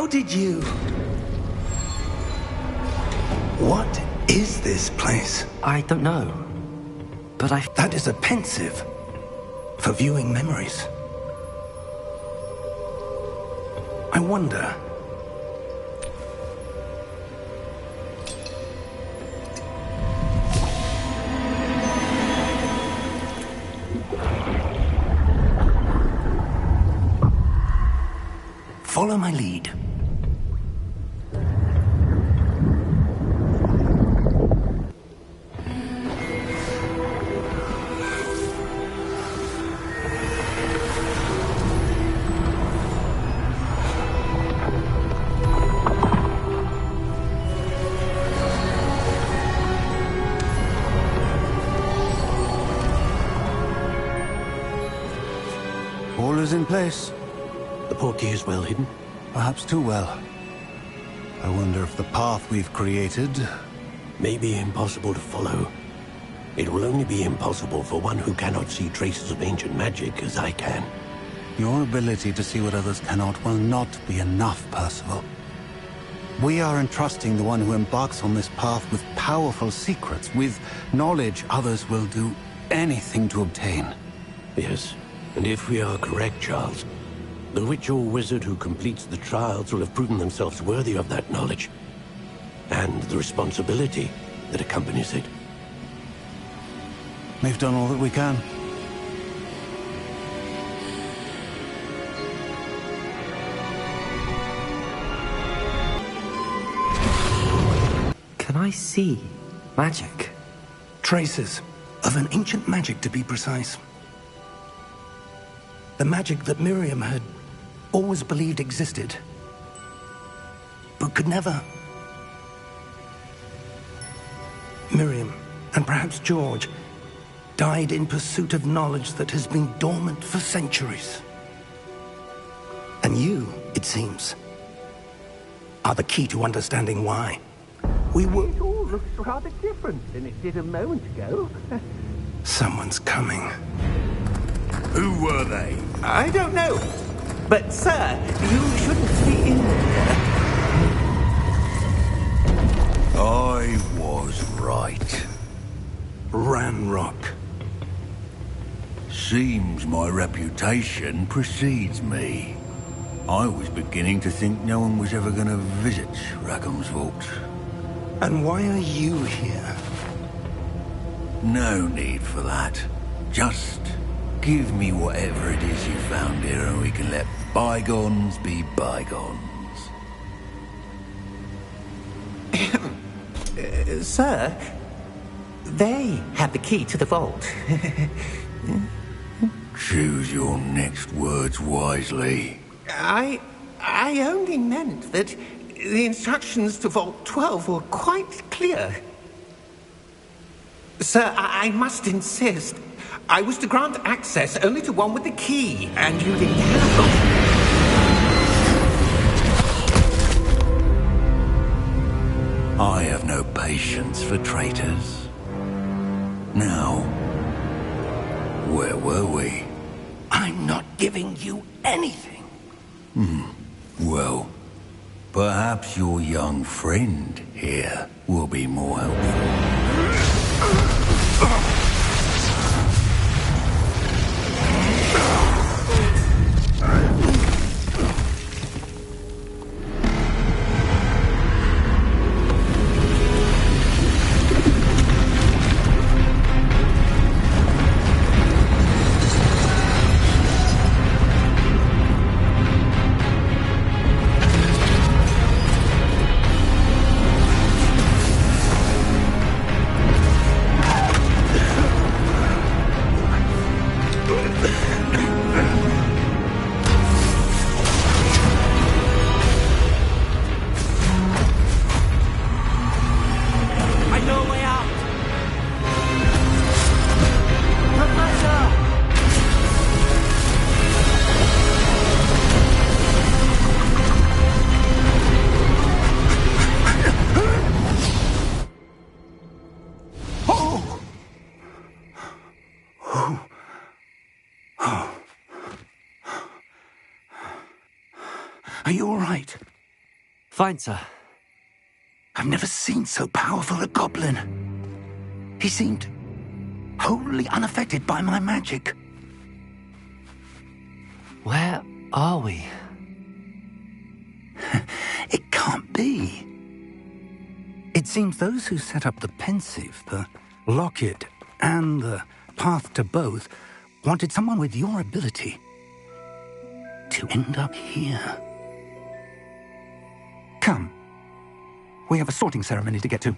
How did you... What is this place? I don't know. But That is a pensive for viewing memories. I wonder... Follow my lead. All is in place. The portkey is well hidden? Perhaps too well. I wonder if the path we've created... may be impossible to follow. It will only be impossible for one who cannot see traces of ancient magic as I can. Your ability to see what others cannot will not be enough, Percival. We are entrusting the one who embarks on this path with powerful secrets, with knowledge others will do anything to obtain. Yes, and if we are correct, Charles, the witch or wizard who completes the trials will have proven themselves worthy of that knowledge, and the responsibility that accompanies it. We've done all that we can. Can I see magic? Traces of an ancient magic, to be precise. The magic that Miriam had always believed existed, but could never. Miriam, and perhaps George, died in pursuit of knowledge that has been dormant for centuries. And you, it seems, are the key to understanding why. We were... It all looks rather different than it did a moment ago. Someone's coming. Who were they? I don't know. But, sir, you shouldn't be in here. I was right. Ranrock. Seems my reputation precedes me. I was beginning to think no one was ever going to visit Rackham's vault. And why are you here? No need for that. Just give me whatever it is you found here and we can let bygones be bygones. Sir, they have the key to the vault. Choose your next words wisely. I only meant that the instructions to Vault 12 were quite clear. Sir, I must insist. I was to grant access only to one with the key, and you didn't have. I have no patience for traitors. Now, where were we? I'm not giving you anything. Well, perhaps your young friend here will be more helpful. Are you all right? Fine, sir. I've never seen so powerful a goblin. He seemed wholly unaffected by my magic. Where are we? It can't be. It seems those who set up the pensive, the locket, and the path to both wanted someone with your ability to end up here. Come. We have a sorting ceremony to get to.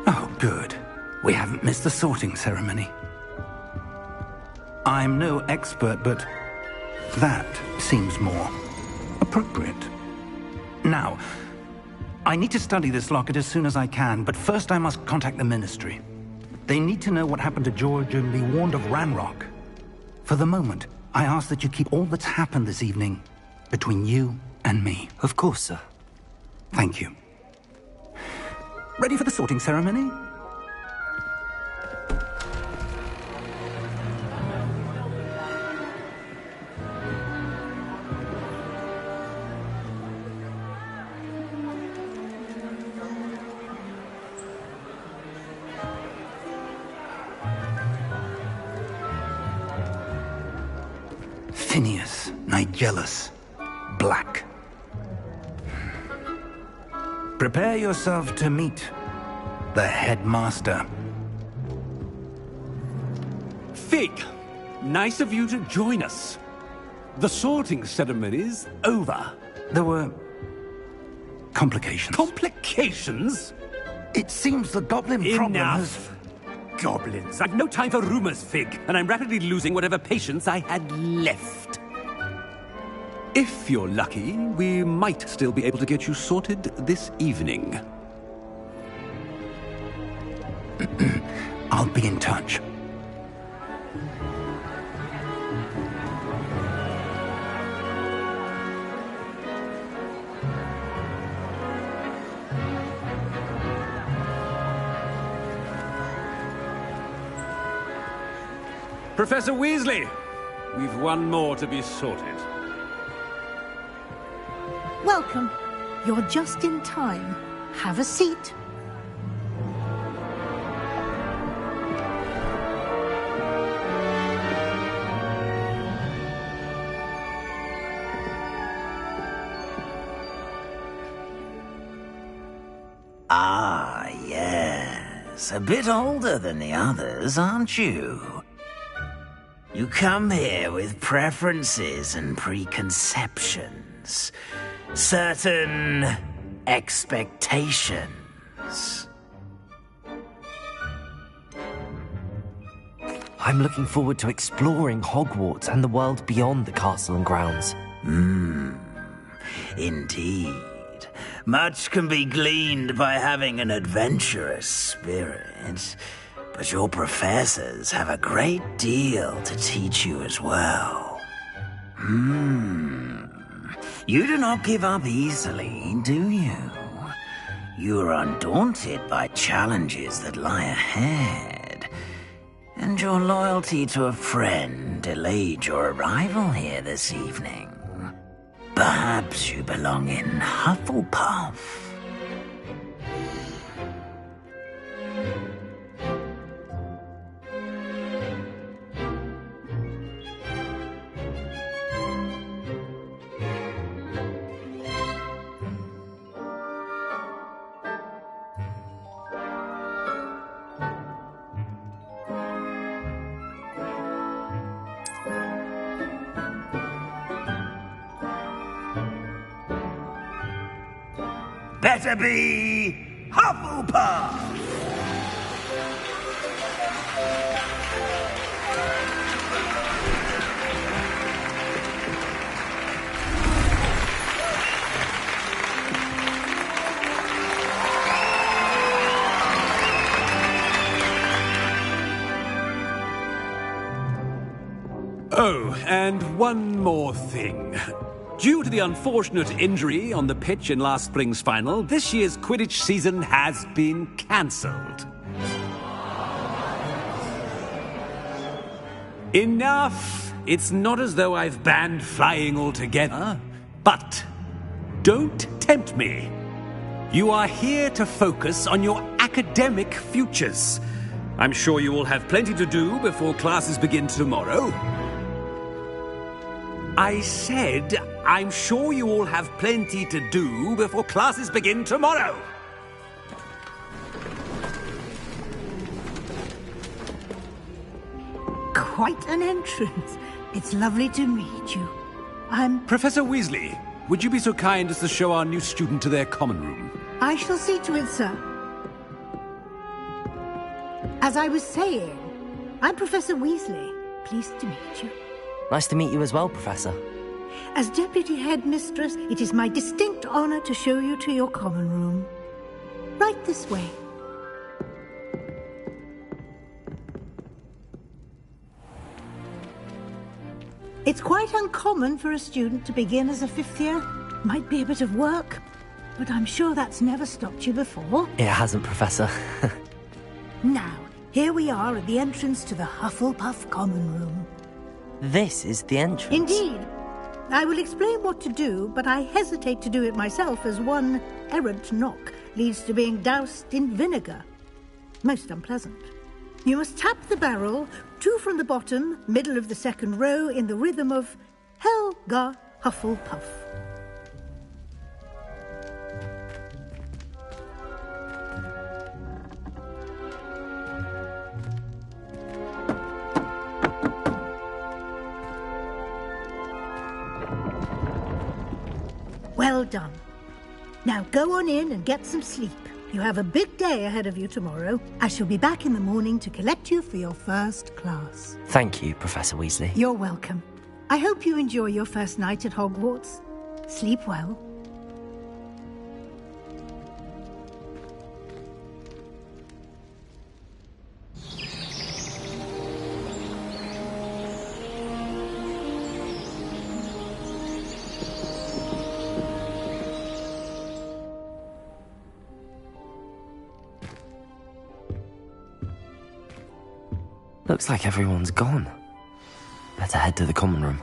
Oh, good. We haven't missed the sorting ceremony. I'm no expert, but that seems more appropriate. Now, I need to study this locket as soon as I can, but first I must contact the Ministry. They need to know what happened to George and be warned of Ranrock. For the moment, I ask that you keep all that's happened this evening between you and me. Of course, sir. Thank you. Ready for the sorting ceremony? Phineas Nigellus Black. Prepare yourself to meet the headmaster. Fig, nice of you to join us. The sorting ceremony's over. There were complications. Complications? It seems the goblin problem has... Enough! Goblins. I've no time for rumors, Fig, and I'm rapidly losing whatever patience I had left. If you're lucky, we might still be able to get you sorted this evening. I'll be in touch. Professor Weasley, we've one more to be sorted. Welcome. You're just in time. Have a seat. Ah, yes. A bit older than the others, aren't you? You come here with preferences and preconceptions. Certain expectations. I'm looking forward to exploring Hogwarts and the world beyond the castle and grounds. Indeed. Much can be gleaned by having an adventurous spirit, but your professors have a great deal to teach you as well. You do not give up easily, do you? You are undaunted by challenges that lie ahead, and your loyalty to a friend delayed your arrival here this evening. Perhaps you belong in Hufflepuff. better be Hufflepuff! Oh, and one more thing. Due to the unfortunate injury on the pitch in last spring's final, this year's Quidditch season has been cancelled. Enough! It's not as though I've banned flying altogether. But don't tempt me. You are here to focus on your academic futures. I'm sure you will have plenty to do before classes begin tomorrow. I said, I'm sure you all have plenty to do before classes begin tomorrow. Quite an entrance. It's lovely to meet you. I'm... Professor Weasley, would you be so kind as to show our new student to their common room? I shall see to it, sir. As I was saying, I'm Professor Weasley. Pleased to meet you. Nice to meet you as well, Professor. As Deputy Headmistress, it is my distinct honor to show you to your common room. Right this way. It's quite uncommon for a student to begin as a fifth year. Might be a bit of work, but I'm sure that's never stopped you before. It hasn't, Professor. Now, here we are at the entrance to the Hufflepuff common room. This is the entrance. Indeed. I will explain what to do, but I hesitate to do it myself as one errant knock leads to being doused in vinegar. Most unpleasant. You must tap the barrel, 2 from the bottom, middle of the second row, in the rhythm of Helga Hufflepuff. Well done. Now go on in and get some sleep. You have a big day ahead of you tomorrow. I shall be back in the morning to collect you for your first class. Thank you, Professor Weasley. You're welcome. I hope you enjoy your first night at Hogwarts. Sleep well. Looks like everyone's gone. Better head to the common room.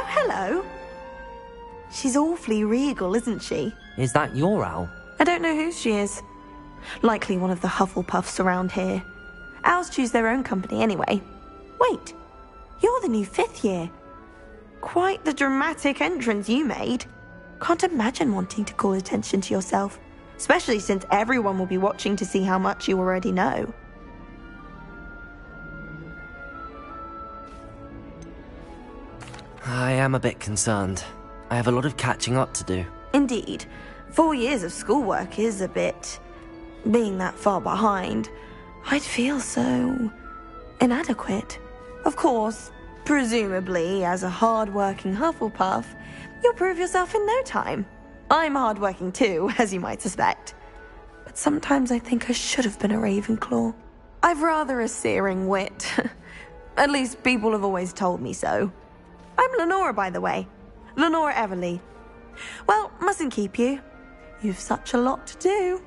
Hello. She's awfully regal, isn't she? Is that your owl? I don't know who she is. Likely one of the Hufflepuffs around here. Owls choose their own company anyway. Wait, you're the new 5th year. Quite the dramatic entrance you made. Can't imagine wanting to call attention to yourself, especially since everyone will be watching to see how much you already know. I am a bit concerned. I have a lot of catching up to do. Indeed. 4 years of schoolwork is a bit... being that far behind, I'd feel so... inadequate. Of course, presumably, as a hard-working Hufflepuff, you'll prove yourself in no time. I'm hard-working too, as you might suspect. But sometimes I think I should have been a Ravenclaw. I've rather a searing wit. At least people have always told me so. I'm Lenora, by the way. Lenora Everly. Well, mustn't keep you. You've such a lot to do.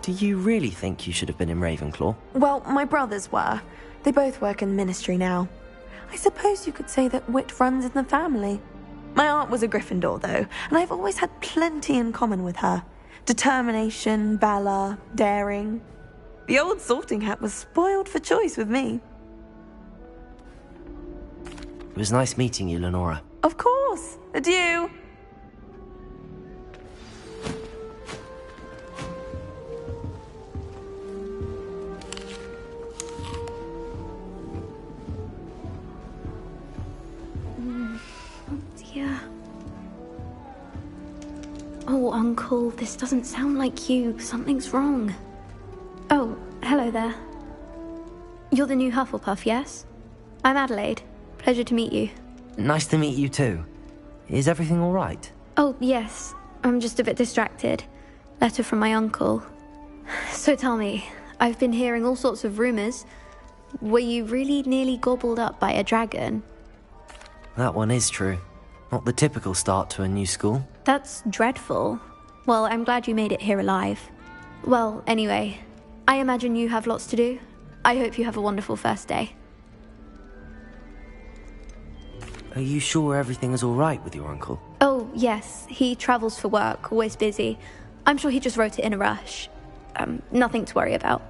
Do you really think you should have been in Ravenclaw? Well, my brothers were. They both work in the ministry now. I suppose you could say that wit runs in the family. My aunt was a Gryffindor, though, and I've always had plenty in common with her. Determination, valor, daring. The old sorting hat was spoiled for choice with me. It was nice meeting you, Lenora. Of course. Adieu. Dear. Oh, Uncle, this doesn't sound like you. Something's wrong. Oh, hello there. You're the new Hufflepuff, yes? I'm Adelaide. Pleasure to meet you. Nice to meet you too. Is everything all right? Oh, yes. I'm just a bit distracted. Letter from my uncle. So tell me, I've been hearing all sorts of rumors. Were you really nearly gobbled up by a dragon? That one is true. Not the typical start to a new school. That's dreadful. Well, I'm glad you made it here alive. Well, anyway, I imagine you have lots to do. I hope you have a wonderful first day. Are you sure everything is all right with your uncle? Oh, yes. He travels for work, always busy. I'm sure he just wrote it in a rush. Nothing to worry about.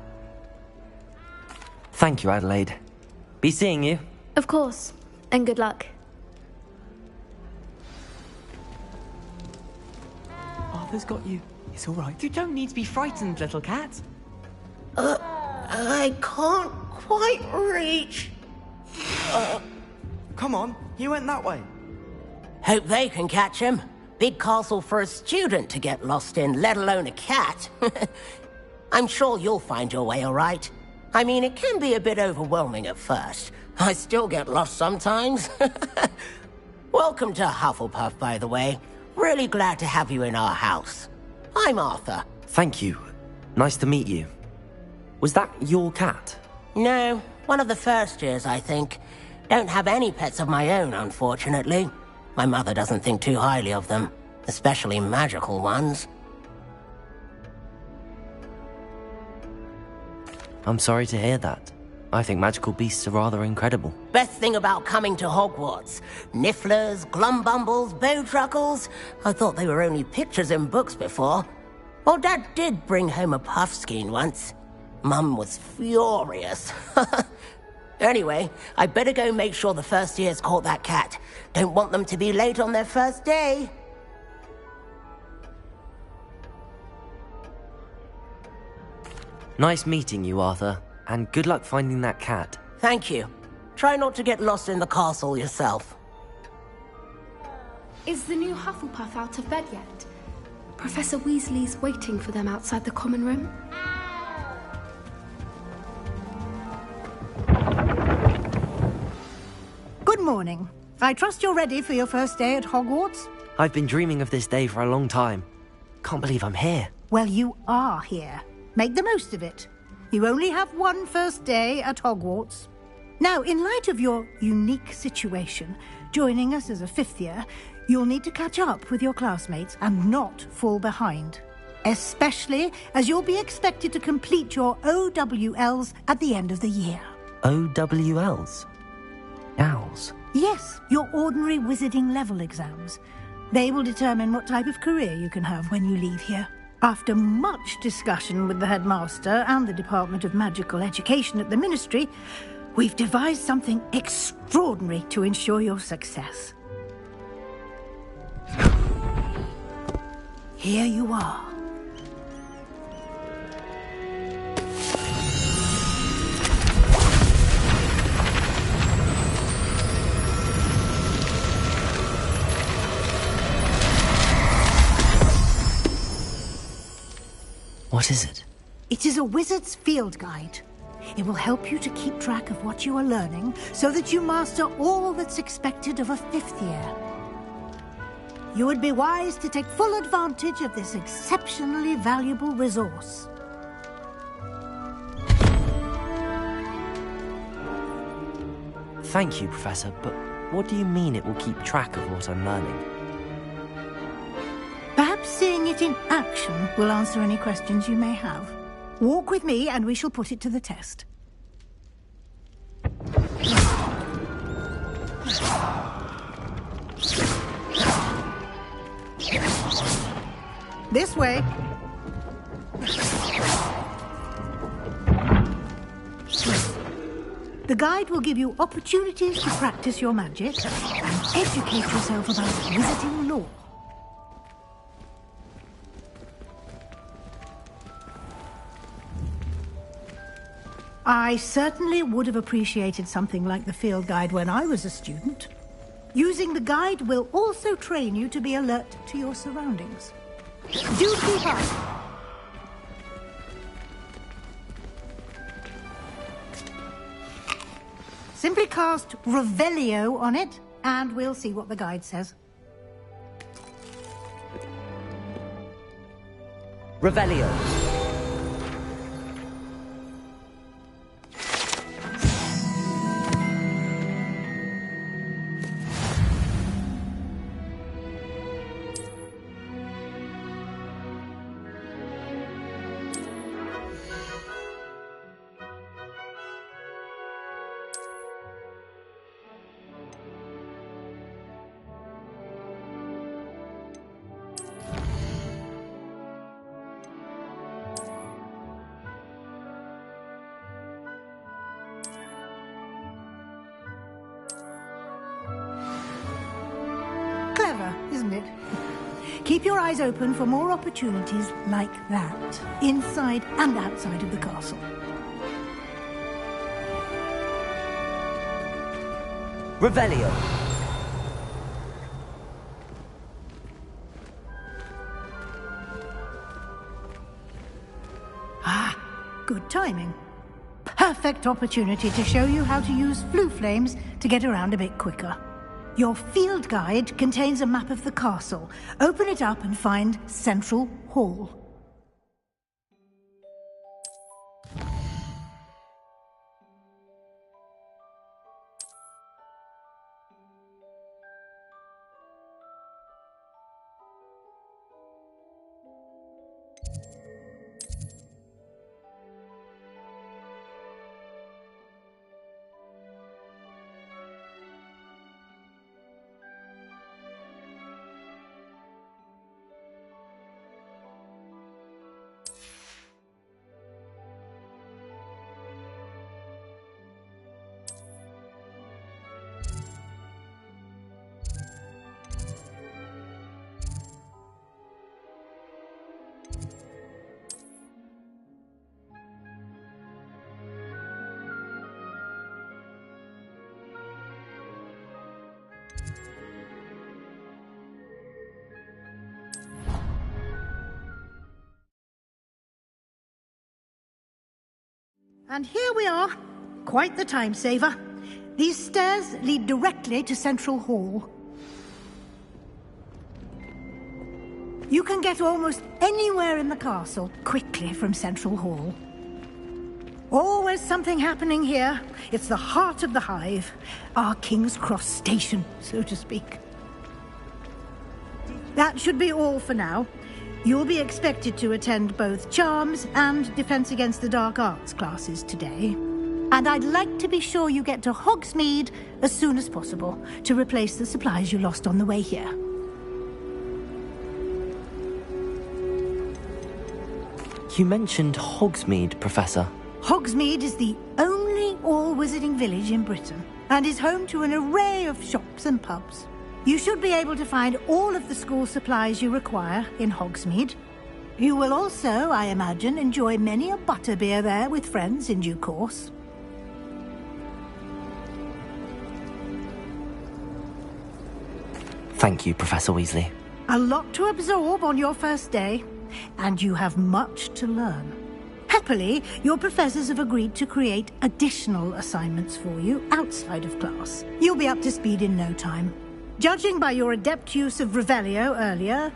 Thank you, Adelaide. Be seeing you. Of course. And good luck. Arthur's got you. It's all right. You don't need to be frightened, little cat. I can't quite reach. Come on, you went that way. Hope they can catch him. Big castle for a student to get lost in, let alone a cat. I'm sure you'll find your way all right. I mean, it can be a bit overwhelming at first. I still get lost sometimes. Welcome to Hufflepuff, by the way. Really glad to have you in our house. I'm Arthur. Thank you. Nice to meet you. Was that your cat? No, one of the first years, I think. Don't have any pets of my own, unfortunately. My mother doesn't think too highly of them, especially magical ones. I'm sorry to hear that. I think magical beasts are rather incredible. Best thing about coming to Hogwarts. Nifflers, glumbumbles, bowtruckles. I thought they were only pictures in books before. Well, Dad did bring home a puffskein once. Mum was furious. Anyway, I better go make sure the first years caught that cat. Don't want them to be late on their first day. Nice meeting you, Arthur. And good luck finding that cat. Thank you. Try not to get lost in the castle yourself. Is the new Hufflepuff out of bed yet? Professor Weasley's waiting for them outside the common room. Good morning. I trust you're ready for your first day at Hogwarts? I've been dreaming of this day for a long time. Can't believe I'm here. Well, you are here. Make the most of it. You only have one first day at Hogwarts. Now, in light of your unique situation, joining us as a fifth year, you'll need to catch up with your classmates and not fall behind. Especially as you'll be expected to complete your OWLs at the end of the year. OWLs? Owls? Yes, your ordinary wizarding level exams. They will determine what type of career you can have when you leave here. After much discussion with the headmaster and the Department of Magical Education at the Ministry, we've devised something extraordinary to ensure your success. Here you are. What is it? It is a wizard's field guide. It will help you to keep track of what you are learning so that you master all that's expected of a 5th year. You would be wise to take full advantage of this exceptionally valuable resource. Thank you, Professor, but what do you mean it will keep track of what I'm learning? Perhaps seeing it in action will answer any questions you may have. Walk with me and we shall put it to the test. This way. The guide will give you opportunities to practice your magic and educate yourself about wizarding lore. I certainly would have appreciated something like the field guide when I was a student. Using the guide will also train you to be alert to your surroundings. Do keep up! Simply cast Revelio on it, and we'll see what the guide says. Revelio. Clever, isn't it? Keep your eyes open for more opportunities like that, inside and outside of the castle. Revelio. Ah, good timing. Perfect opportunity to show you how to use flue flames to get around a bit quicker. Your field guide contains a map of the castle. Open it up and find Central Hall. And here we are. Quite the time saver. These stairs lead directly to Central Hall. You can get almost anywhere in the castle quickly from Central Hall. Always something happening here. It's the heart of the hive. Our King's Cross station, so to speak. That should be all for now. You'll be expected to attend both Charms and Defense Against the Dark Arts classes today. And I'd like to be sure you get to Hogsmeade as soon as possible to replace the supplies you lost on the way here. You mentioned Hogsmeade, Professor. Hogsmeade is the only all-wizarding village in Britain and is home to an array of shops and pubs. You should be able to find all of the school supplies you require in Hogsmeade. You will also, I imagine, enjoy many a butterbeer there with friends in due course. Thank you, Professor Weasley. A lot to absorb on your first day, and you have much to learn. Happily, your professors have agreed to create additional assignments for you outside of class. You'll be up to speed in no time. Judging by your adept use of Revelio earlier,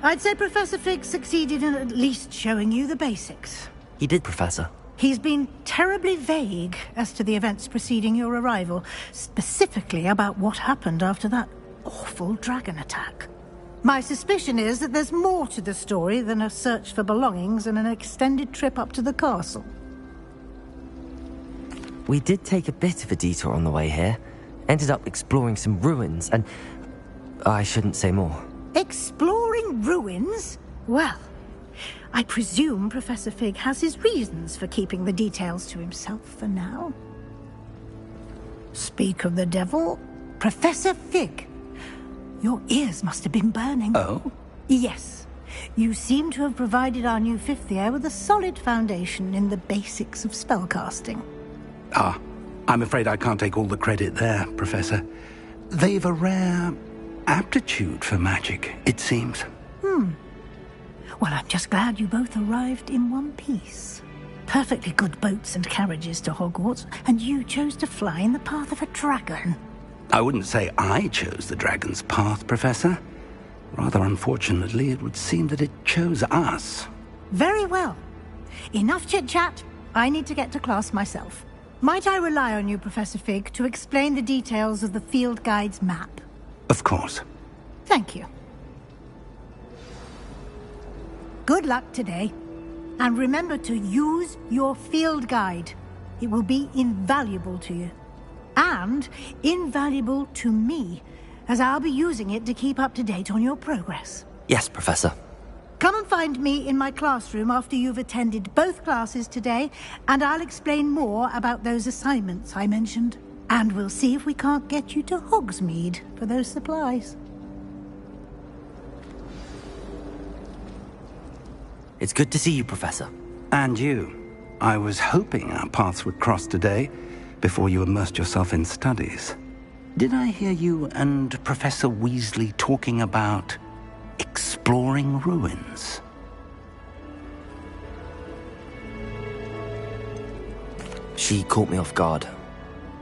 I'd say Professor Fig succeeded in at least showing you the basics. He did, Professor. He's been terribly vague as to the events preceding your arrival, specifically about what happened after that awful dragon attack. My suspicion is that there's more to the story than a search for belongings and an extended trip up to the castle. We did take a bit of a detour on the way here. Ended up exploring some ruins, and I shouldn't say more. Exploring ruins? Well, I presume Professor Fig has his reasons for keeping the details to himself for now. Speak of the devil, Professor Fig. Your ears must have been burning. Oh? Yes. You seem to have provided our new fifth year with a solid foundation in the basics of spellcasting. Ah, I'm afraid I can't take all the credit there, Professor. They've a rare aptitude for magic, it seems. Well, I'm just glad you both arrived in one piece. Perfectly good boats and carriages to Hogwarts, and you chose to fly in the path of a dragon. I wouldn't say I chose the dragon's path, Professor. Rather unfortunately, it would seem that it chose us. Very well. Enough chit-chat. I need to get to class myself. Might I rely on you, Professor Fig, to explain the details of the field guide's map? Of course. Thank you. Good luck today. And remember to use your field guide. It will be invaluable to you. And invaluable to me, as I'll be using it to keep up to date on your progress. Yes, Professor. Come and find me in my classroom after you've attended both classes today, and I'll explain more about those assignments I mentioned. And we'll see if we can't get you to Hogsmeade for those supplies. It's good to see you, Professor. And you. I was hoping our paths would cross today, before you immersed yourself in studies. Did I hear you and Professor Weasley talking about exploring ruins? She caught me off guard.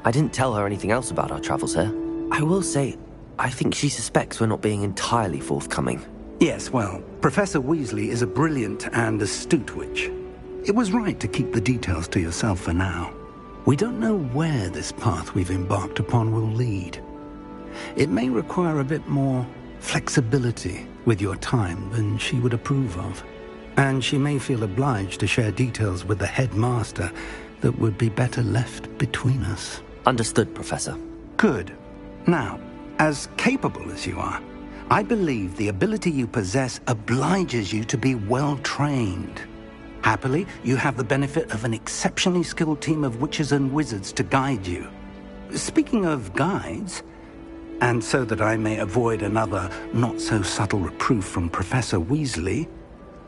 I didn't tell her anything else about our travels here. I will say, I think she suspects we're not being entirely forthcoming. Yes, well, Professor Weasley is a brilliant and astute witch. It was right to keep the details to yourself for now. We don't know where this path we've embarked upon will lead. It may require a bit more flexibility with your time than she would approve of. And she may feel obliged to share details with the headmaster that would be better left between us. Understood, Professor. Good. Now, as capable as you are, I believe the ability you possess obliges you to be well-trained. Happily, you have the benefit of an exceptionally skilled team of witches and wizards to guide you. Speaking of guides, and so that I may avoid another not-so-subtle reproof from Professor Weasley,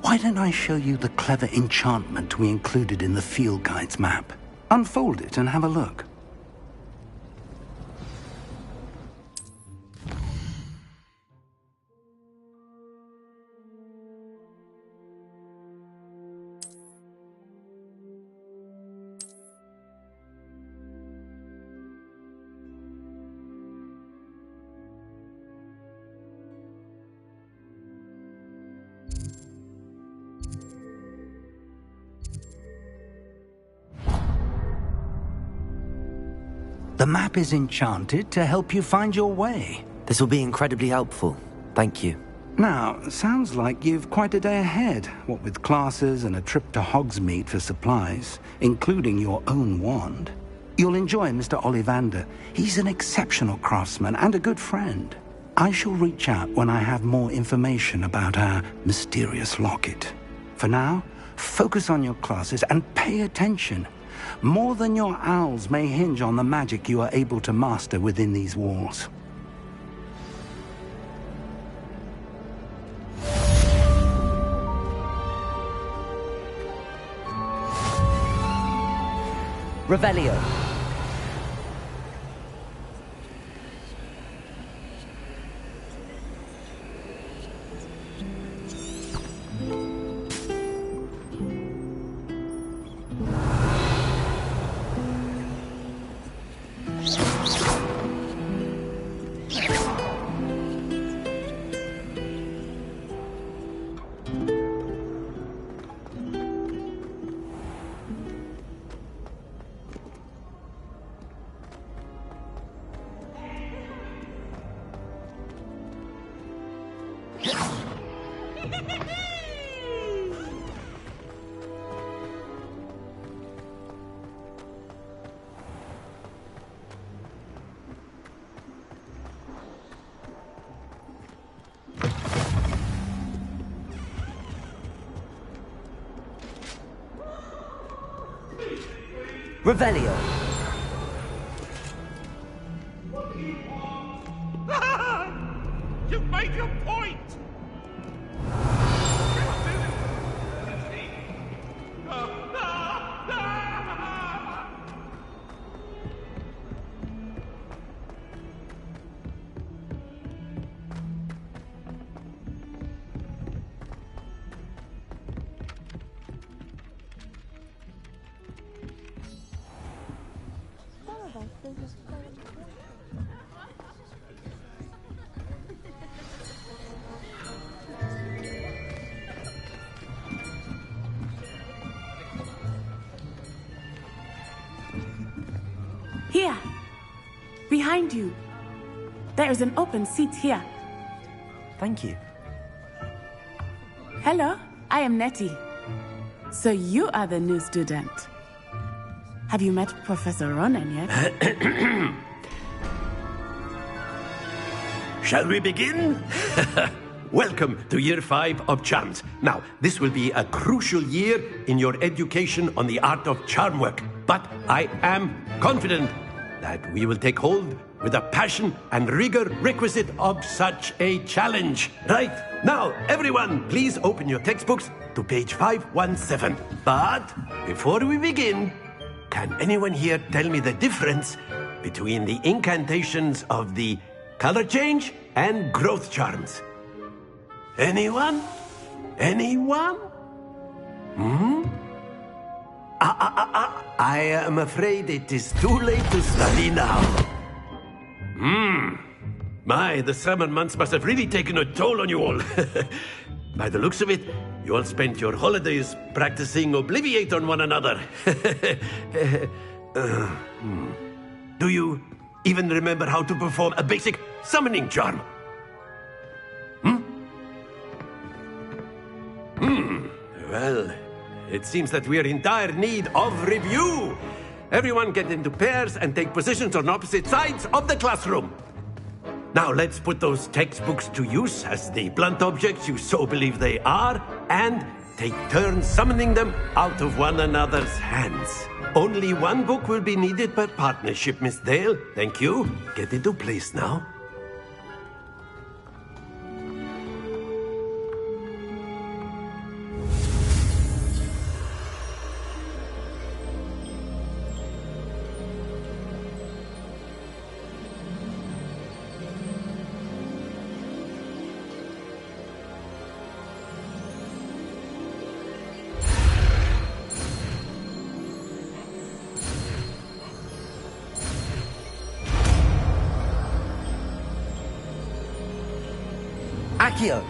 why don't I show you the clever enchantment we included in the field guide's map? Unfold it and have a look. The map is enchanted to help you find your way. This will be incredibly helpful. Thank you. Now, sounds like you've quite a day ahead, what with classes and a trip to Hogsmeade for supplies, including your own wand. You'll enjoy Mr. Ollivander. He's an exceptional craftsman and a good friend. I shall reach out when I have more information about our mysterious locket. For now, focus on your classes and pay attention. More than your owls may hinge on the magic you are able to master within these walls. Revelio. Revelio. You've made your point! Here! Behind you. There is an open seat here. Thank you. Hello, I am Nettie. So you are the new student. Have you met Professor Ronan yet? Shall we begin? Welcome to Year 5 of Charms. Now, this will be a crucial year in your education on the art of charm work. But I am confident that we will take hold with the passion and rigor requisite of such a challenge. Right, now, everyone, please open your textbooks to page 517. But before we begin, can anyone here tell me the difference between the incantations of the color change and growth charms? Anyone? Anyone? I am afraid it is too late to study now. My, the summer months must have really taken a toll on you all. By the looks of it, you all spent your holidays practicing Obliviate on one another. Do you even remember how to perform a basic summoning charm? Well, it seems that we are in dire need of review. Everyone get into pairs and take positions on opposite sides of the classroom. Now let's put those textbooks to use as the blunt objects you so believe they are, and take turns summoning them out of one another's hands. Only one book will be needed per partnership, Miss Dale. Thank you. Get into place now. Accio!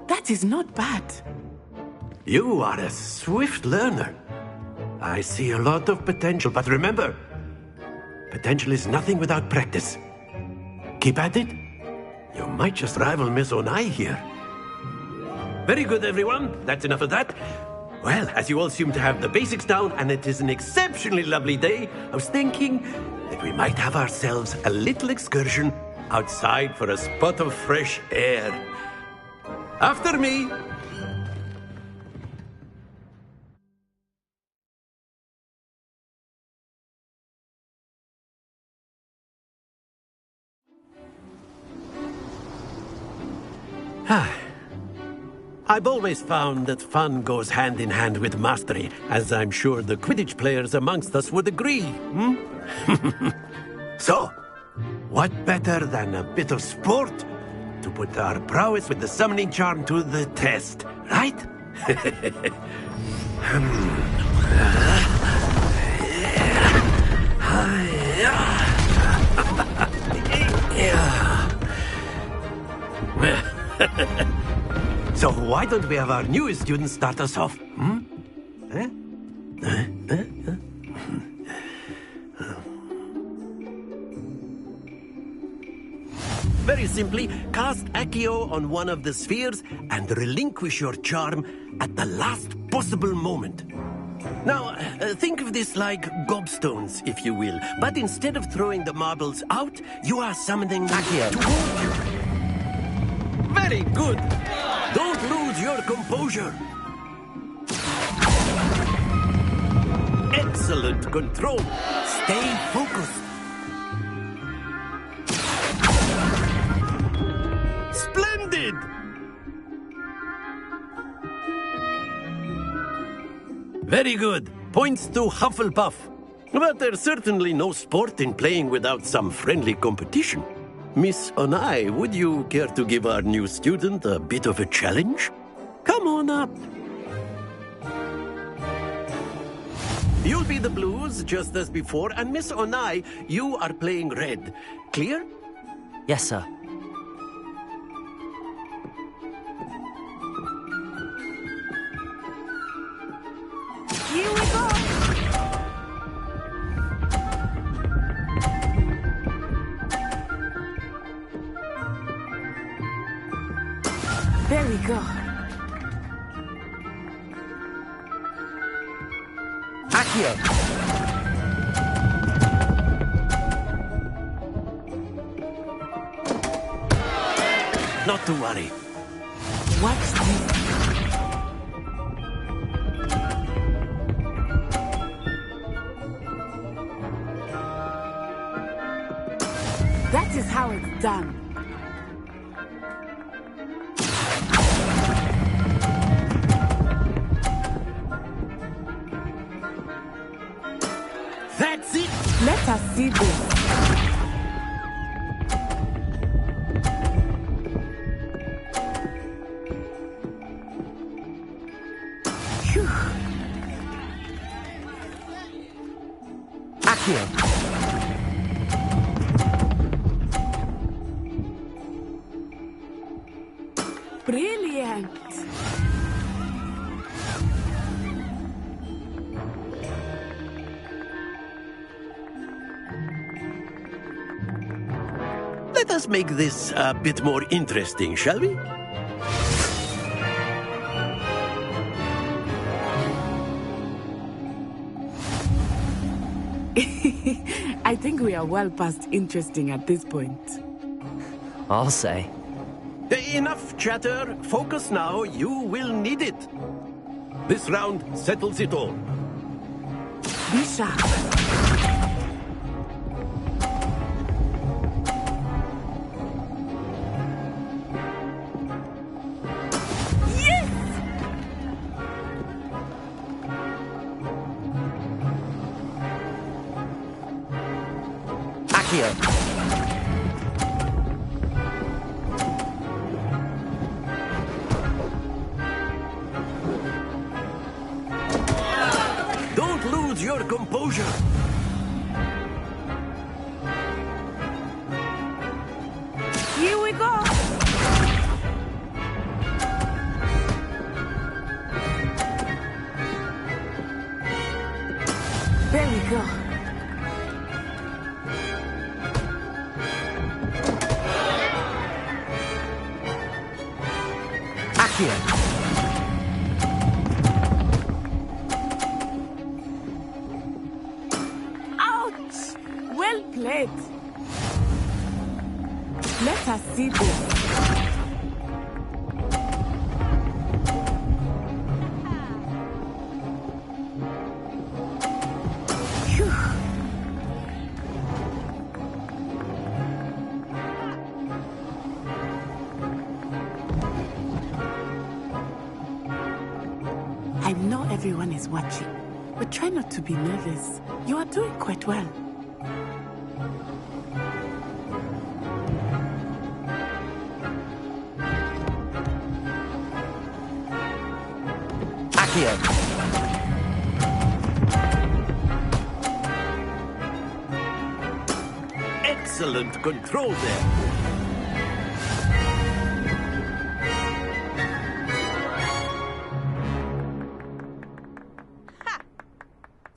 That is not bad. You are a swift learner. I see a lot of potential, but remember, potential is nothing without practice. Keep at it. You might just rival Miss Onai here. Very good, everyone. That's enough of that. Well, as you all seem to have the basics down, and it is an exceptionally lovely day, I was thinking that we might have ourselves a little excursion outside for a spot of fresh air. After me. I've always found that fun goes hand in hand with mastery, as I'm sure the Quidditch players amongst us would agree. So, what better than a bit of sport to put our prowess with the summoning charm to the test, right? So why don't we have our newest student start us off? Very simply, cast Accio on one of the spheres and relinquish your charm at the last possible moment. Now, think of this like gobstones, if you will. But instead of throwing the marbles out, you are summoning them toward you. Very good. Don't lose your composure. Excellent control. Stay focused. Splendid! Very good. Points to Hufflepuff. But there's certainly no sport in playing without some friendly competition. Miss Onai, would you care to give our new student a bit of a challenge? Come on up. You'll be the blues, just as before, and Miss Onai, you are playing red. Clear? Yes, sir. Here we go! There we go. Accio! Not to worry. Watch this. That is how it's done. That's it! Let us see this. Phew. Accio! Brilliant! Let us make this a bit more interesting, shall we? I think we are well past interesting at this point. I'll say. Enough chatter. Focus now. You will need it. This round settles it all. Be sharp. Yes! Accio! Your composure. Here we go. There we go. Accio! Well played. Let us see this. Phew. I know everyone is watching, but try not to be nervous. You are doing quite well. Accio! Excellent control there.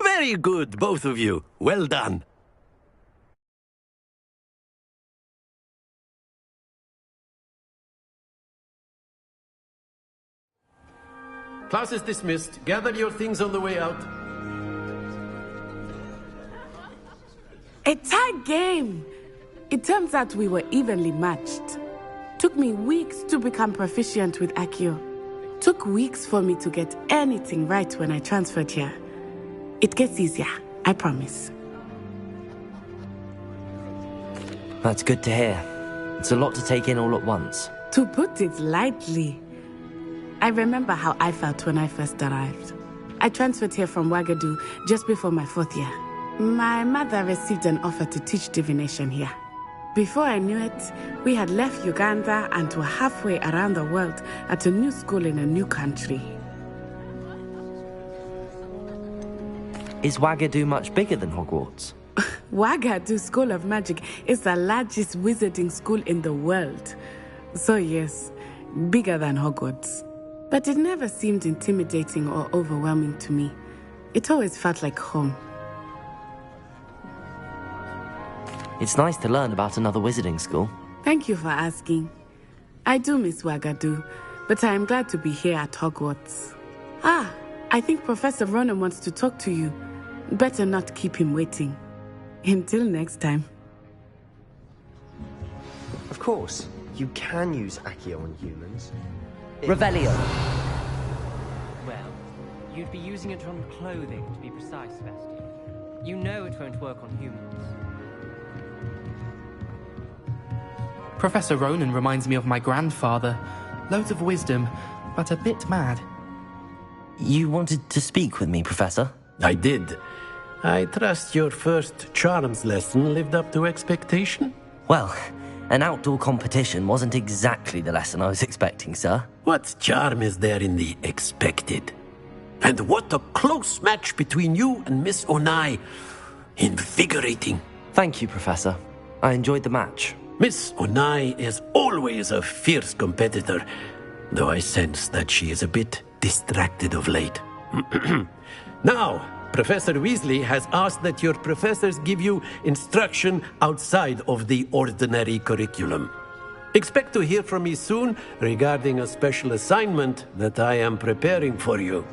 Very good, both of you. Well done. Class is dismissed. Gather your things on the way out. A tight game! It turns out we were evenly matched. Took me weeks to become proficient with Accio. Took weeks for me to get anything right when I transferred here. It gets easier, I promise. That's good to hear. It's a lot to take in all at once. To put it lightly, I remember how I felt when I first arrived. I transferred here from Wagadu just before my 4th year. My mother received an offer to teach divination here. Before I knew it, we had left Uganda and were halfway around the world at a new school in a new country. Is Wagadu much bigger than Hogwarts? Wagadu School of Magic is the largest wizarding school in the world. So yes, bigger than Hogwarts. But it never seemed intimidating or overwhelming to me. It always felt like home. It's nice to learn about another wizarding school. Thank you for asking. I do miss Wagadu, but I am glad to be here at Hogwarts. Ah, I think Professor Ronan wants to talk to you. Better not keep him waiting. Until next time. Of course, you can use Accio on humans. Revelio! Well, you'd be using it on clothing, to be precise, Sebastian. You know it won't work on humans. Professor Ronan reminds me of my grandfather. Loads of wisdom, but a bit mad. You wanted to speak with me, Professor? I did. I trust your first charms lesson lived up to expectation? Well, an outdoor competition wasn't exactly the lesson I was expecting, sir. What charm is there in the expected? And what a close match between you and Miss Onai. Invigorating. Thank you, Professor. I enjoyed the match. Miss Onai is always a fierce competitor, though I sense that she is a bit distracted of late. Now, Professor Weasley has asked that your professors give you instruction outside of the ordinary curriculum. Expect to hear from me soon regarding a special assignment that I am preparing for you.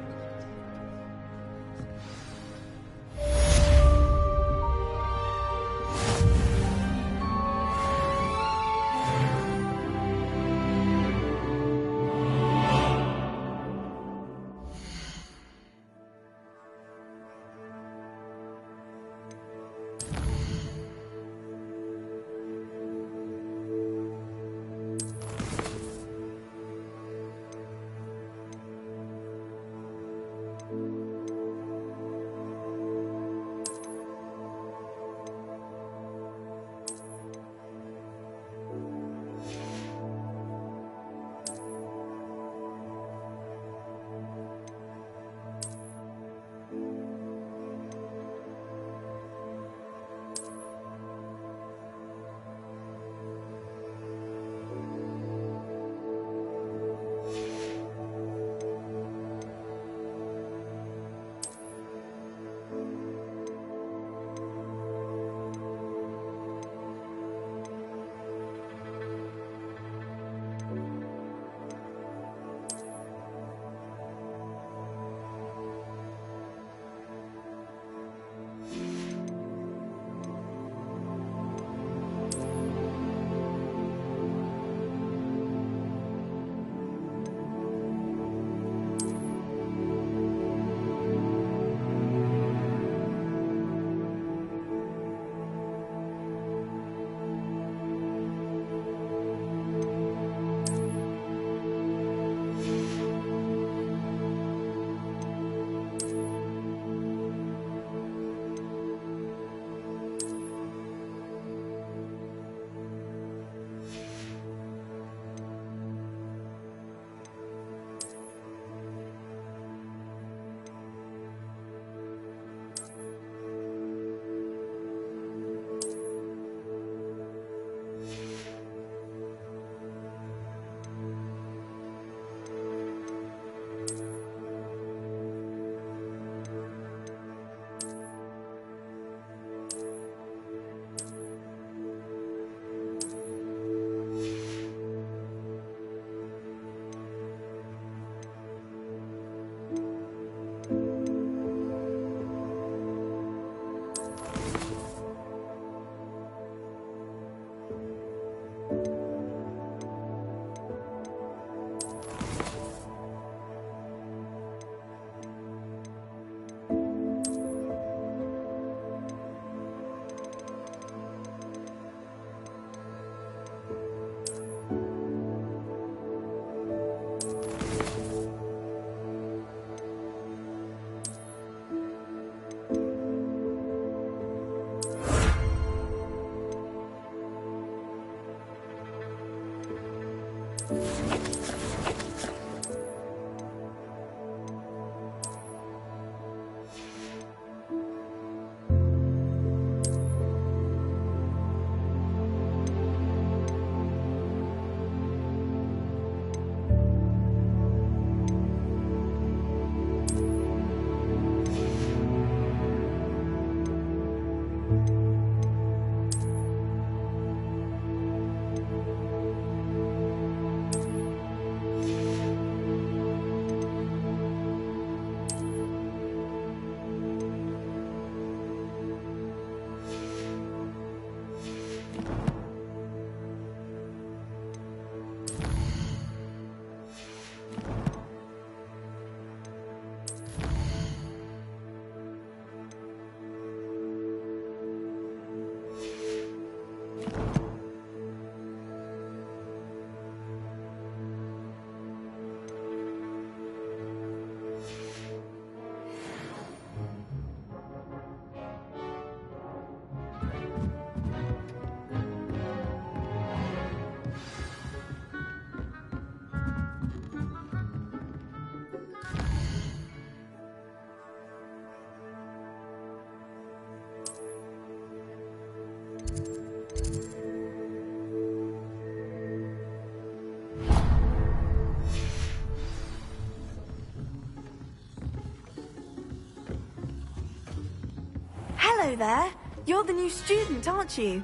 Hello there. You're the new student, aren't you?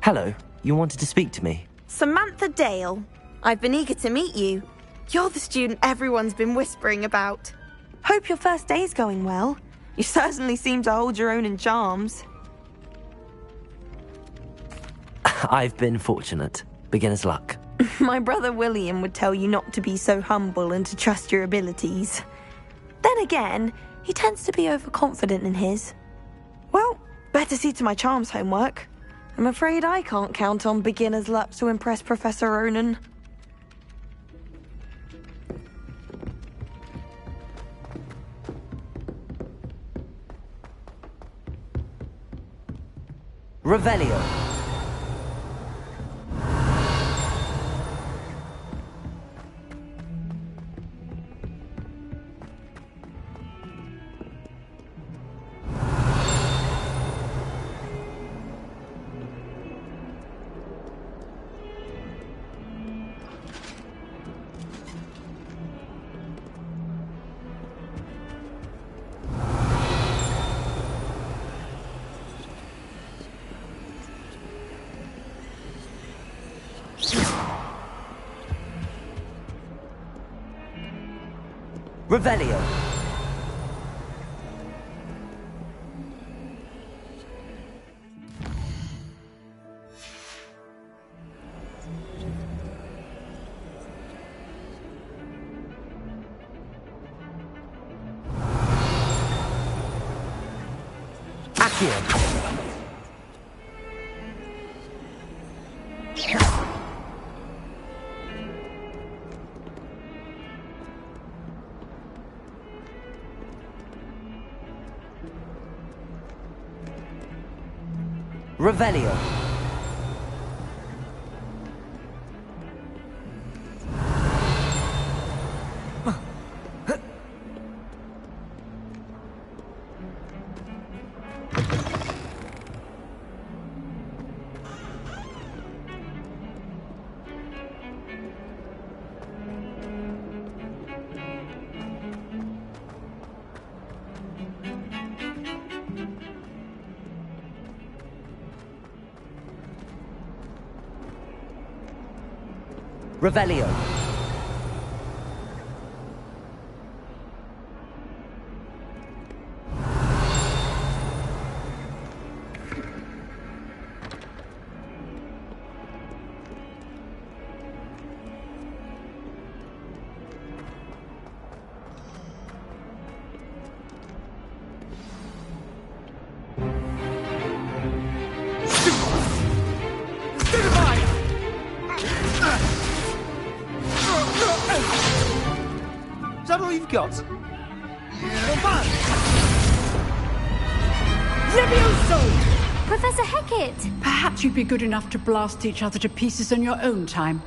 Hello. You wanted to speak to me? Samantha Dale. I've been eager to meet you. You're the student everyone's been whispering about. Hope your first day's going well. You certainly seem to hold your own in charms. I've been fortunate. Beginner's luck. My brother William would tell you not to be so humble and to trust your abilities. Then again, he tends to be overconfident in his. Well, better see to my charms homework. I'm afraid I can't count on beginner's luck to impress Professor Ronan. Revelio. Revelio. Accio. Revelio. Revelio. Is that all you've got? Levioso! Professor Hecat! Perhaps you'd be good enough to blast each other to pieces in your own time.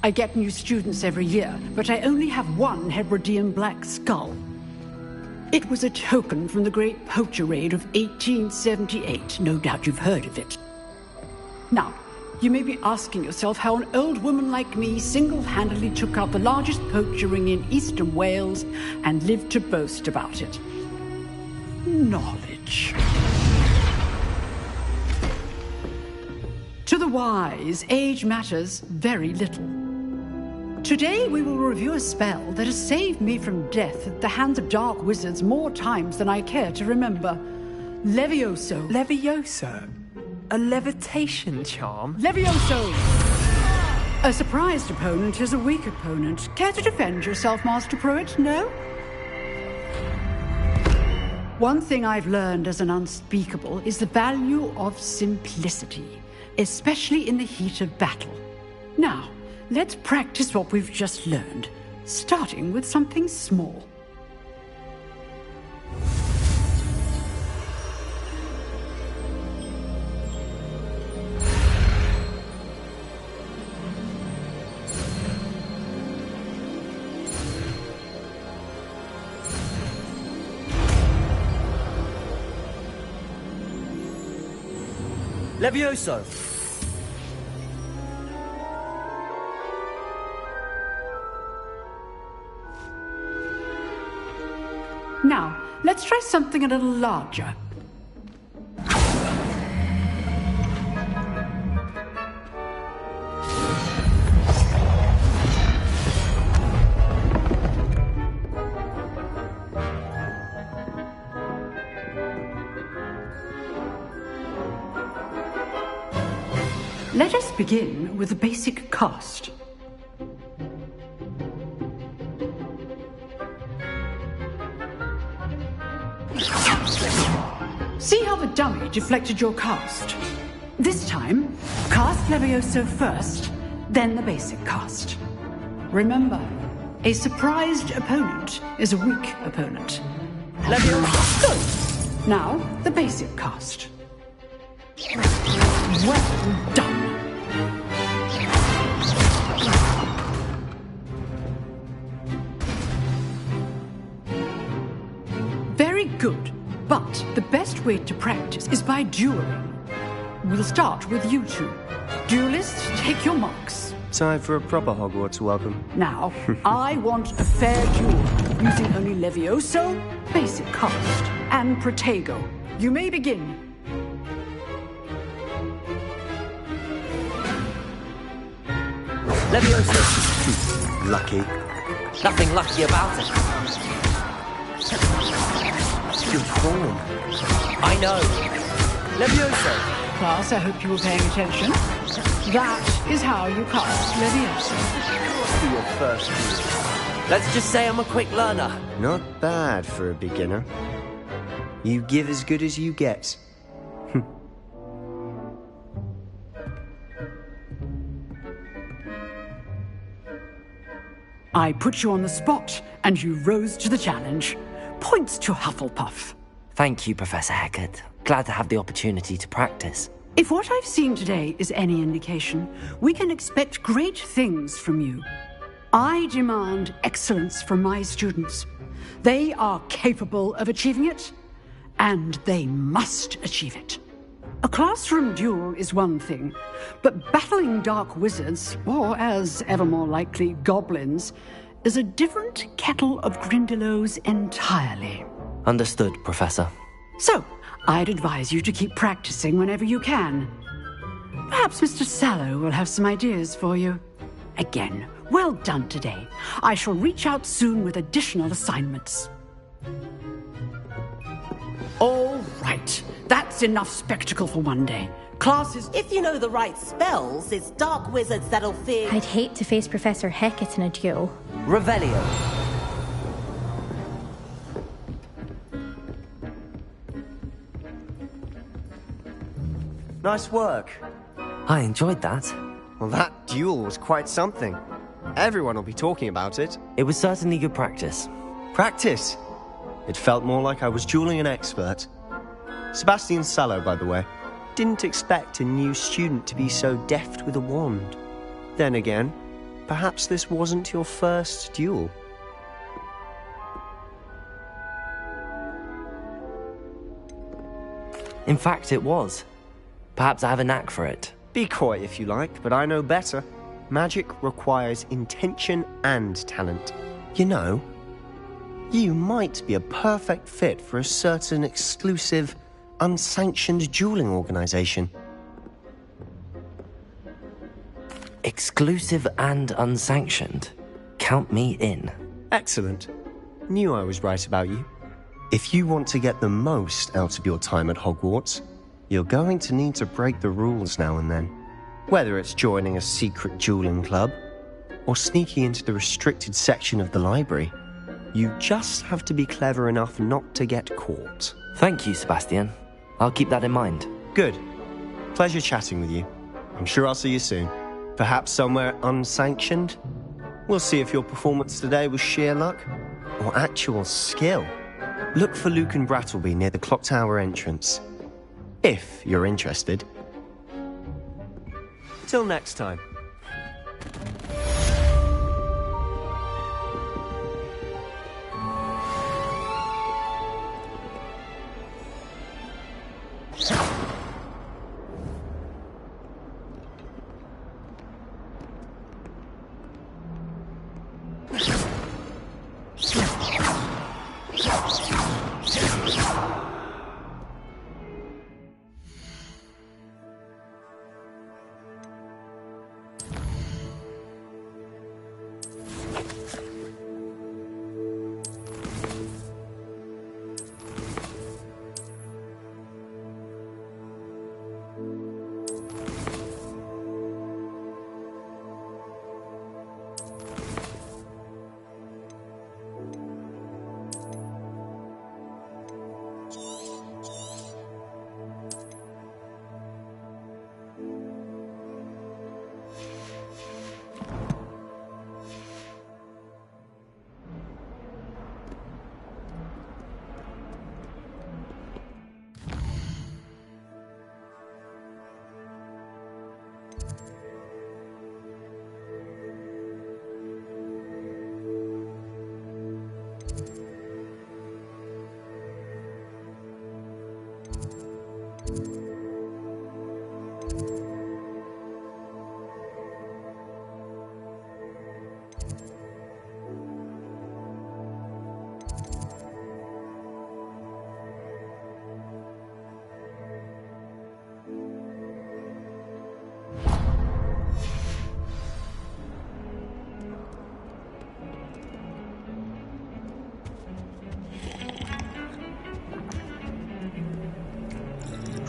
I get new students every year, but I only have one Hebridean black skull. It was a token from the Great Poacher Raid of 1878. No doubt you've heard of it. Now, you may be asking yourself how an old woman like me single-handedly took out the largest poacher ring in eastern Wales and lived to boast about it. Knowledge. To the wise, age matters very little. Today we will review a spell that has saved me from death at the hands of dark wizards more times than I care to remember. Levioso. Levioso? A levitation charm? Levioso! A surprised opponent is a weak opponent. Care to defend yourself, Master Pruitt? No? One thing I've learned as an unspeakable is the value of simplicity, especially in the heat of battle. Now, let's practice what we've just learned, starting with something small. Levioso! Now, let's try something a little larger. Let us begin with the basic cast. See how the dummy deflected your cast? This time, cast Levioso first, then the basic cast. Remember, a surprised opponent is a weak opponent. Levioso! Now, the basic cast. Well done. Very good, but the best way to practice is by dueling. We'll start with you two. Duelists, take your marks. Time for a proper Hogwarts welcome. Now, I want a fair duel, using only Levioso, basic cast, and Protego. You may begin. Levioso! Lucky. Nothing lucky about it. Good form. I know. Levioso! Class, I hope you were paying attention. That is how you cast Levioso. For your first duel. Let's just say I'm a quick learner. Not bad for a beginner. You give as good as you get. I put you on the spot, and you rose to the challenge. Points to Hufflepuff. Thank you, Professor Hecat. Glad to have the opportunity to practice. If what I've seen today is any indication, we can expect great things from you. I demand excellence from my students. They are capable of achieving it, and they must achieve it. A classroom duel is one thing, but battling dark wizards, or as ever more likely, goblins, is a different kettle of Grindylows entirely. Understood, Professor. So, I'd advise you to keep practicing whenever you can. Perhaps Mr. Sallow will have some ideas for you. Again, well done today. I shall reach out soon with additional assignments. All right. That's enough spectacle for one day. Classes... If you know the right spells, it's dark wizards that'll fear... I'd hate to face Professor Hecat in a duel. Revelio. Nice work. I enjoyed that. Well, that duel was quite something. Everyone will be talking about it. It was certainly good practice. Practice? It felt more like I was dueling an expert. Sebastian Sallow, by the way. didn't expect a new student to be so deft with a wand. Then again, perhaps this wasn't your first duel. In fact, it was. Perhaps I have a knack for it. Be coy if you like, but I know better. Magic requires intention and talent. You know, you might be a perfect fit for a certain exclusive, unsanctioned dueling organization. Exclusive and unsanctioned? Count me in. Excellent. Knew I was right about you. If you want to get the most out of your time at Hogwarts, you're going to need to break the rules now and then. Whether it's joining a secret dueling club, or sneaking into the restricted section of the library, you just have to be clever enough not to get caught. Thank you, Sebastian. I'll keep that in mind. Good. Pleasure chatting with you. I'm sure I'll see you soon. Perhaps somewhere unsanctioned? We'll see if your performance today was sheer luck or actual skill. Look for Luke and Brattleby near the clock tower entrance, if you're interested. Till next time.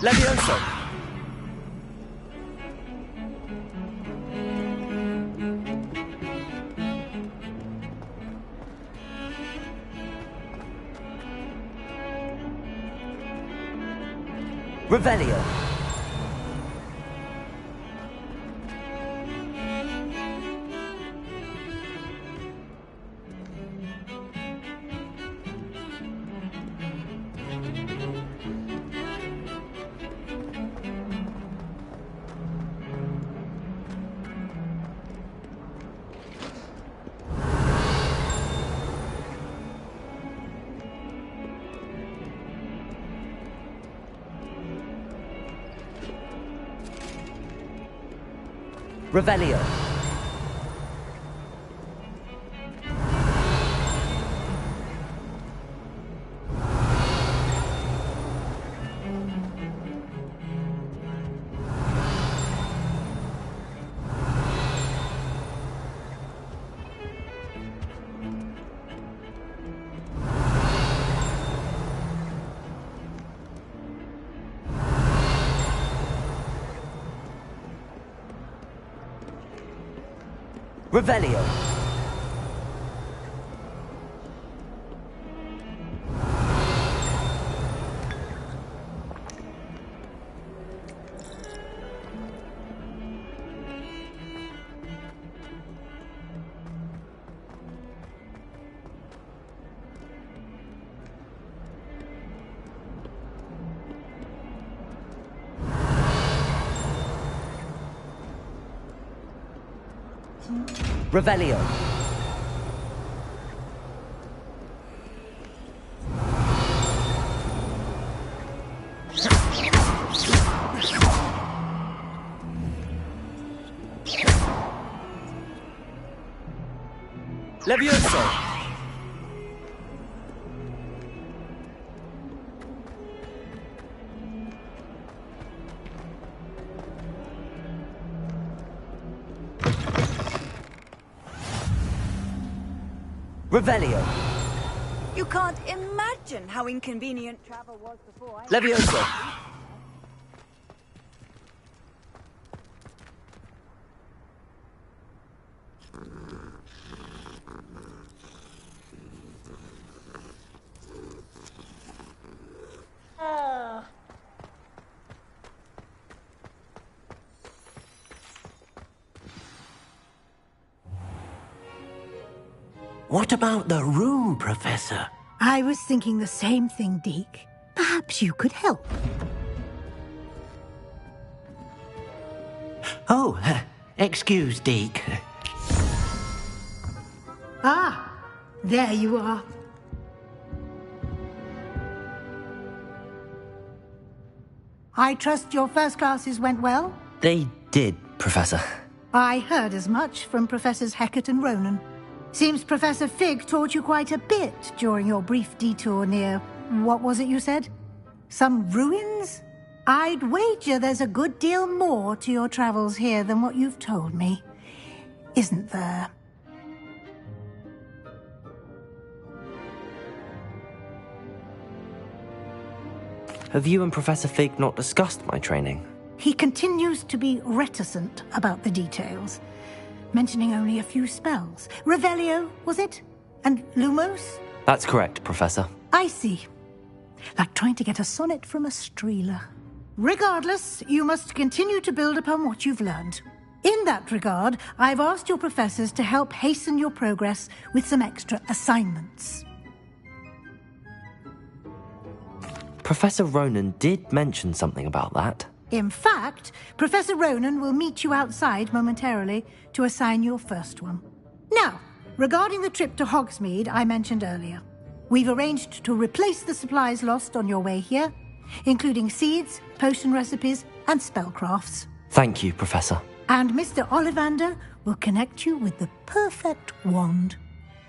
Levioso! Revelio! Revelio. Revelio. Revelio. Levioso. Revelio. You can't imagine how inconvenient travel was before. Levioso. What about the room, Professor? I was thinking the same thing, Deke. Perhaps you could help. Oh, excuse, Deke. Ah, there you are. I trust your first classes went well? They did, Professor. I heard as much from Professors Hecat and Ronan. Seems Professor Fig taught you quite a bit during your brief detour near... what was it you said? Some ruins? I'd wager there's a good deal more to your travels here than what you've told me. Isn't there? Have you and Professor Fig not discussed my training? He continues to be reticent about the details, mentioning only a few spells. Revelio, was it? And Lumos? That's correct, Professor. I see. Like trying to get a sonnet from a streeler. Regardless, you must continue to build upon what you've learned. In that regard, I've asked your professors to help hasten your progress with some extra assignments. Professor Ronan did mention something about that. In fact, Professor Ronan will meet you outside momentarily to assign your first one. Now, regarding the trip to Hogsmeade I mentioned earlier, we've arranged to replace the supplies lost on your way here, including seeds, potion recipes, and spellcrafts. Thank you, Professor. And Mr. Ollivander will connect you with the perfect wand.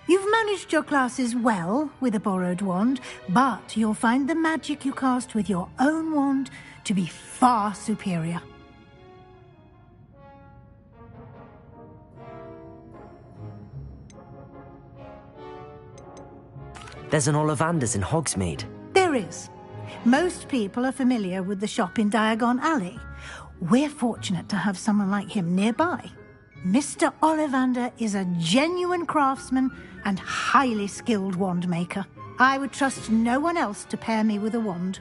You've managed your classes well with a borrowed wand, but you'll find the magic you cast with your own wand to be far superior. There's an Ollivander's in Hogsmeade. There is. Most people are familiar with the shop in Diagon Alley. We're fortunate to have someone like him nearby. Mr. Ollivander is a genuine craftsman and highly skilled wand maker. I would trust no one else to pair me with a wand.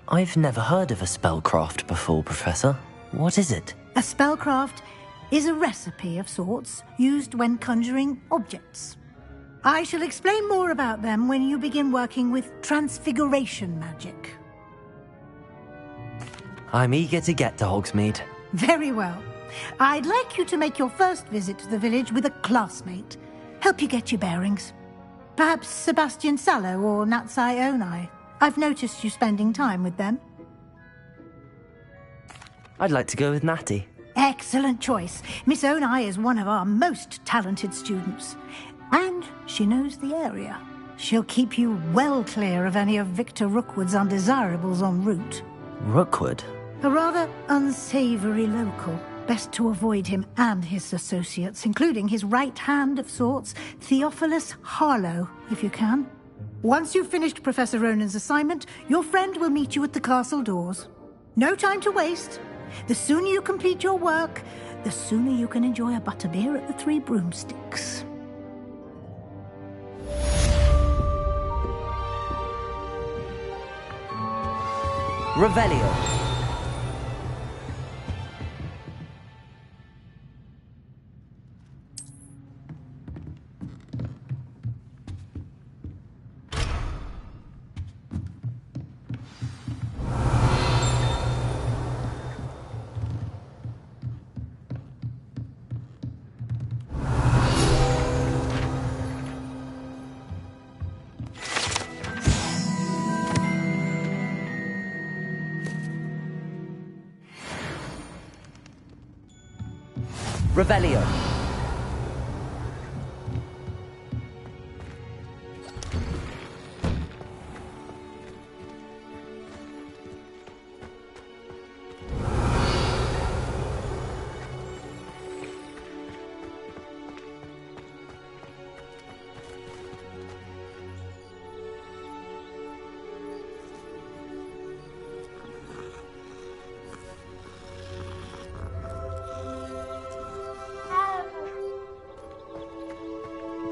I've never heard of a spellcraft before, Professor. What is it? A spellcraft is a recipe of sorts used when conjuring objects. I shall explain more about them when you begin working with transfiguration magic. I'm eager to get to Hogsmeade. Very well. I'd like you to make your first visit to the village with a classmate. Help you get your bearings. Perhaps Sebastian Sallow or Natsai Onai. I've noticed you spending time with them. I'd like to go with Natty. Excellent choice. Miss Onai is one of our most talented students. And she knows the area. She'll keep you well clear of any of Victor Rookwood's undesirables en route. Rookwood? A rather unsavory local. Best to avoid him and his associates, including his right hand of sorts, Theophilus Harlow, if you can. Once you've finished Professor Ronan's assignment, your friend will meet you at the castle doors. No time to waste. The sooner you complete your work, the sooner you can enjoy a butterbeer at the Three Broomsticks. Revelio. Revelio.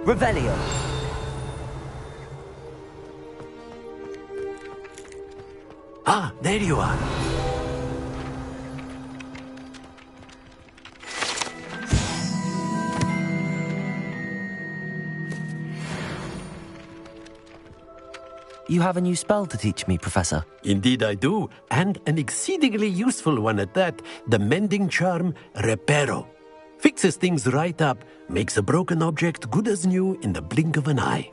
Revelio. Ah, there you are. You have a new spell to teach me, Professor. Indeed I do, and an exceedingly useful one at that. The mending charm, Reparo. Fixes things right up, makes a broken object good as new in the blink of an eye.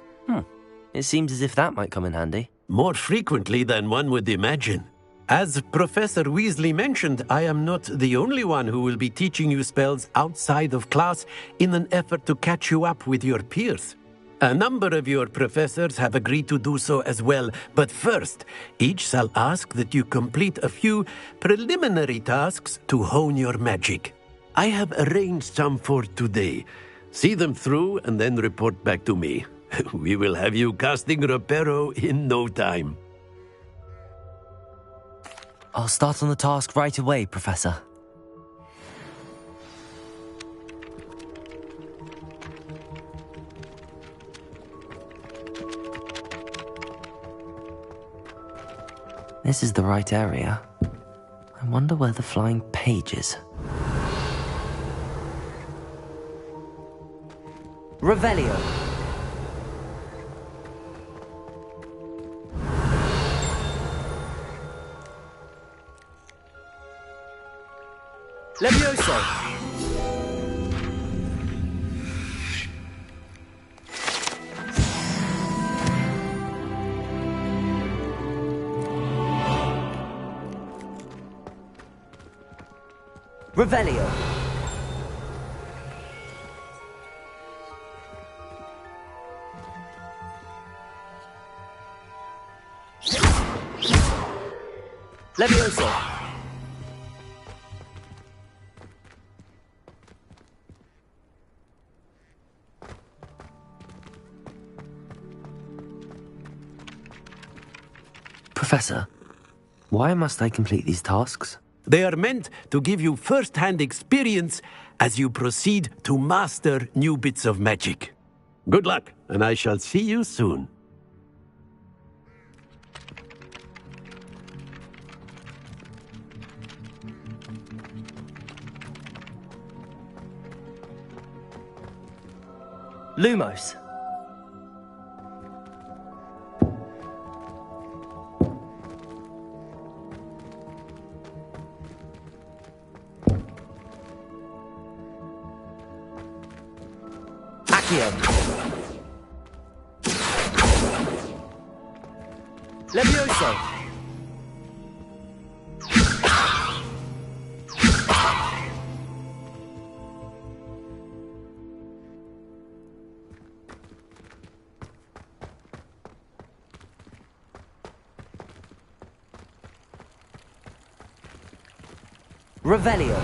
It seems as if that might come in handy. More frequently than one would imagine. As Professor Weasley mentioned, I am not the only one who will be teaching you spells outside of class in an effort to catch you up with your peers. A number of your professors have agreed to do so as well, but first, each shall ask that you complete a few preliminary tasks to hone your magic. I have arranged some for today. See them through and then report back to me. We will have you casting Reparo in no time. I'll start on the task right away, Professor. This is the right area. I wonder where the flying page is. Revelio. Levioso. Revelio. Levioso. Professor, why must I complete these tasks? They are meant to give you first-hand experience as you proceed to master new bits of magic. Good luck, and I shall see you soon. Lumos. Accio. Levioso. Revelio.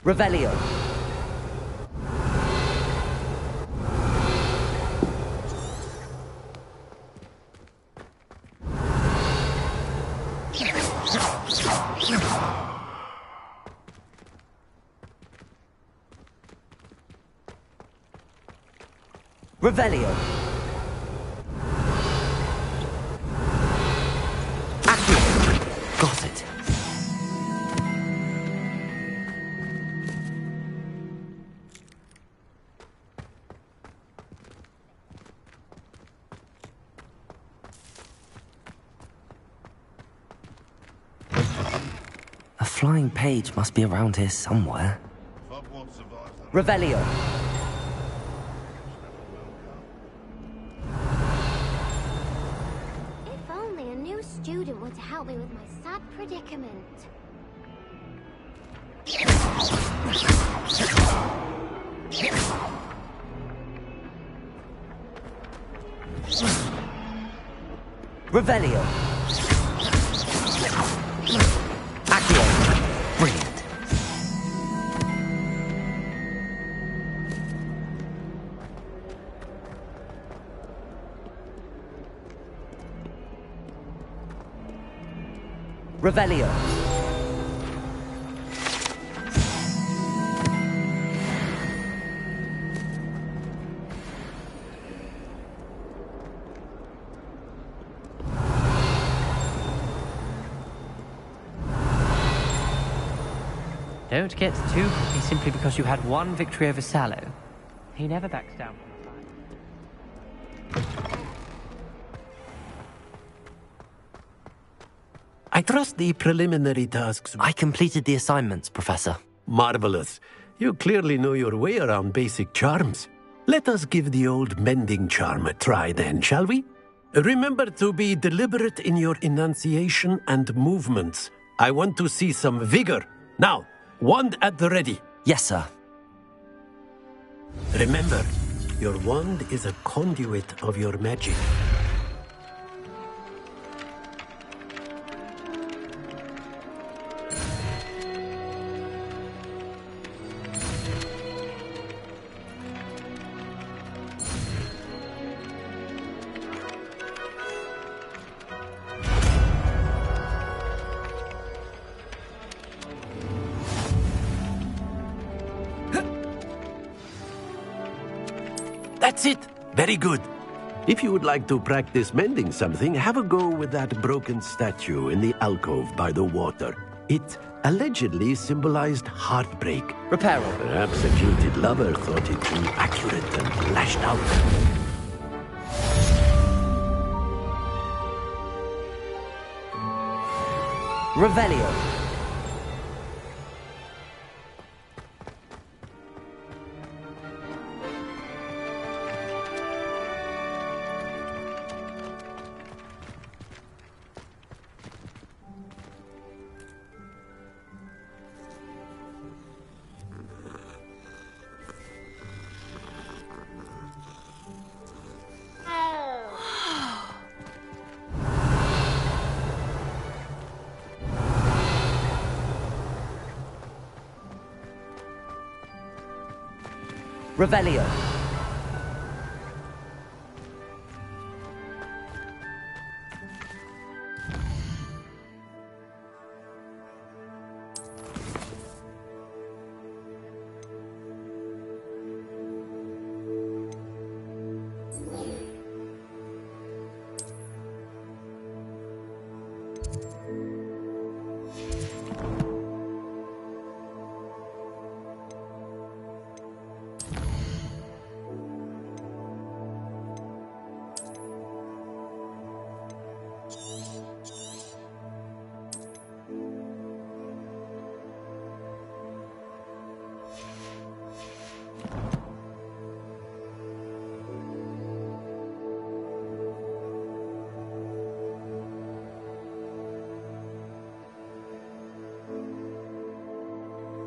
Revelio. Revelio. Got it. flying page must be around here somewhere. Revelio. If only a new student were to help me with my sad predicament. Revelio. Accio. Brilliant. Revelio. Don't get too cocky simply because you had one victory over Sallow. He never backs down from the fight. I trust the preliminary tasks... I completed the assignments, Professor. Marvelous. You clearly know your way around basic charms. Let us give the old mending charm a try then, shall we? Remember to be deliberate in your enunciation and movements. I want to see some vigor. Now, wand at the ready. Yes, sir. Remember, your wand is a conduit of your magic. That's it! Very good. If you would like to practice mending something, have a go with that broken statue in the alcove by the water. It allegedly symbolized heartbreak. Reparo. Perhaps a jilted lover thought it too accurate and lashed out. Revelio. Revelio.